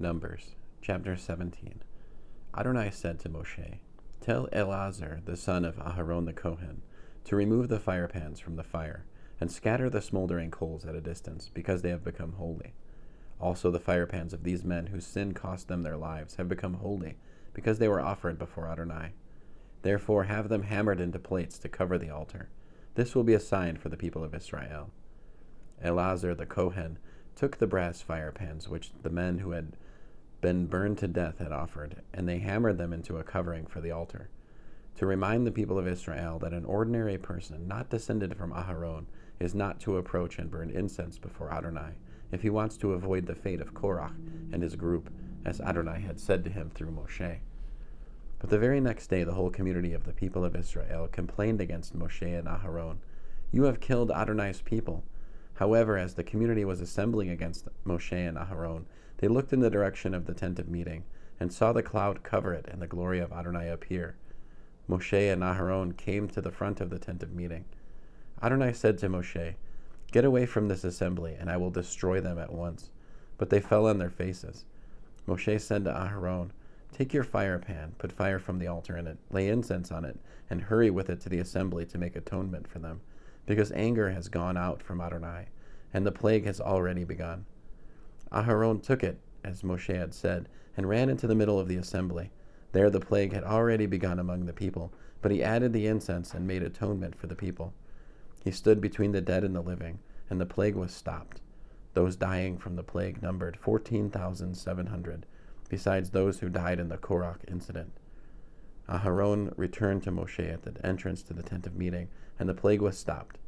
Numbers, chapter 17. Adonai said to Moshe, "Tell Eleazar, the son of Aharon the Kohen, to remove the fire pans from the fire, and scatter the smoldering coals at a distance, because they have become holy. Also the fire pans of these men whose sin cost them their lives have become holy, because they were offered before Adonai. Therefore have them hammered into plates to cover the altar. This will be a sign for the people of Israel." Eleazar the Kohen took the brass fire pans which the men who had been burned to death had offered, and they hammered them into a covering for the altar, to remind the people of Israel that an ordinary person, not descended from Aharon, is not to approach and burn incense before Adonai, if he wants to avoid the fate of Korach and his group, as Adonai had said to him through Moshe. But the very next day the whole community of the people of Israel complained against Moshe and Aharon. "You have killed Adonai's people." However, as the community was assembling against Moshe and Aharon, they looked in the direction of the tent of meeting, and saw the cloud cover it and the glory of Adonai appear. Moshe and Aharon came to the front of the tent of meeting. Adonai said to Moshe, "Get away from this assembly, and I will destroy them at once." But they fell on their faces. Moshe said to Aharon, "Take your fire pan, put fire from the altar in it, lay incense on it, and hurry with it to the assembly to make atonement for them, because anger has gone out from Adonai, and the plague has already begun." Aharon took it, as Moshe had said, and ran into the middle of the assembly. There the plague had already begun among the people, but he added the incense and made atonement for the people. He stood between the dead and the living, and the plague was stopped. Those dying from the plague numbered 14,700, besides those who died in the Korach incident. Aharon returned to Moshe at the entrance to the tent of meeting, and the plague was stopped.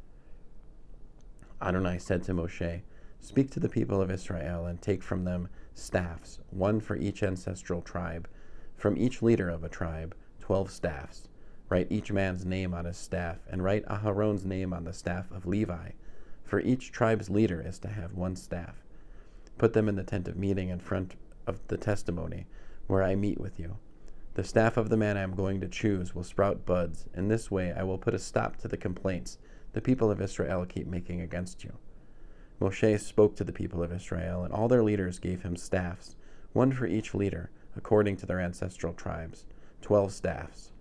Adonai said to Moshe, "Speak to the people of Israel and take from them staffs, one for each ancestral tribe, from each leader of a tribe, 12 staffs. Write each man's name on his staff, and write Aharon's name on the staff of Levi, for each tribe's leader is to have one staff. Put them in the tent of meeting in front of the testimony, where I meet with you. The staff of the man I am going to choose will sprout buds. In this way I will put a stop to the complaints the people of Israel keep making against you." Moshe spoke to the people of Israel, and all their leaders gave him staffs, one for each leader, according to their ancestral tribes, 12 staffs.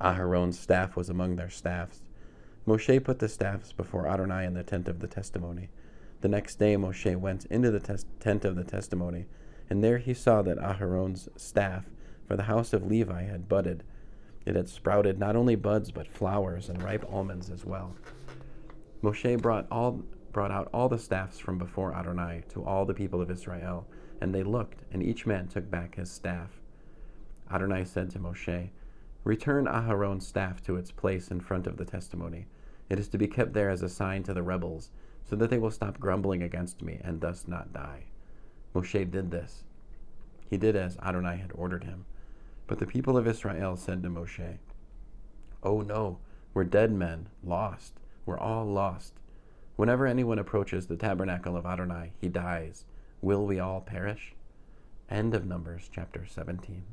Aharon's staff was among their staffs. Moshe put the staffs before Adonai in the tent of the testimony. The next day Moshe went into the tent of the testimony, and there he saw that Aharon's staff for the house of Levi had budded. It had sprouted not only buds, but flowers and ripe almonds as well. Moshe brought out all the staffs from before Adonai to all the people of Israel, and they looked, and each man took back his staff. Adonai said to Moshe, "Return Aharon's staff to its place in front of the testimony. It is to be kept there as a sign to the rebels, so that they will stop grumbling against me and thus not die." Moshe did this. He did as Adonai had ordered him. But the people of Israel said to Moshe, "Oh no, we're dead men, lost. We're all lost. Whenever anyone approaches the tabernacle of Adonai, he dies. Will we all perish?" End of Numbers, chapter 17.